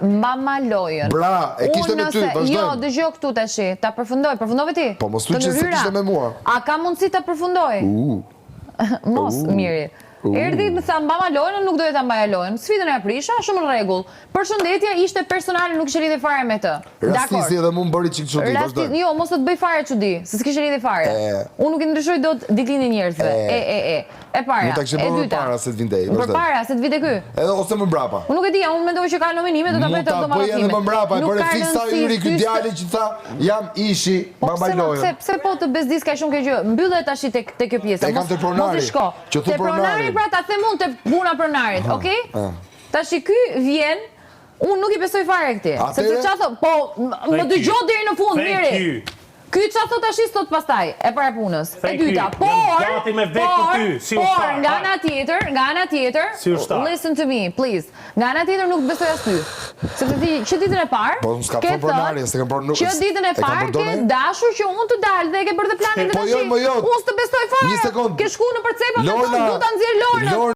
Mama lojën. Bra, e kishte me ty, vazhdojmë. Jo, dëgjoj këtu tash, ta përfundove ti? Po mos thuaj se kishte me mua. A ka mundësi ta përfundoj? Mos, miri. Erdhi më tha mbama lojën, nuk doja ta mbaja lojën. Sfidën e aprisha, shumë në rregull. Përshëndetja ishte personale, nuk kishte lidhje fare me të. Rastisi edhe mu më bëri çik çudi, vazhdo. Jo, mos të bëj fare çudi, se s'kishte lidhje fare. Unë nuk i ndryshoj dot diklinin e njerëzve. E para, e dyta. Para se të vindej, vazhdo. Përpara se të vite ky. Edhe ose më mbrapa. Unë nuk e di, unë mendoj që ka nominime, do ta bëj të domosdoshmë. Po edhe më mbrapa, por e fiksa yri ky djalë që tha, jam ishi, mbama lojën. Pse po të bezdis ka shumë kjo gjë? Mbyllet tash te kjo pjesë. Mos i shko. Te pronari pra ta them unë te puna pronarit, okay? Tash ky vjen, unë nuk i besoj fare këtij. Sepse çfarë thon? Po, më dëgjoj deri në fund, miri. Ky çfarë thot tash sot pastaj e para punës. E dyta, por nga ana tjetër, listen to me, please. Nga ana tjetër nuk besoj as ty. Sepse ti që ditën e parë, po s'ka thënë pronari, s'e kam nuk. Që ditën e parë ke dashur që unë të dal dhe e ke bërë të planin të tash. Po jo, Unë s'të besoj fare. Një sekond. Ke shku në përcepa me thonë du ta nxjerr Lorën.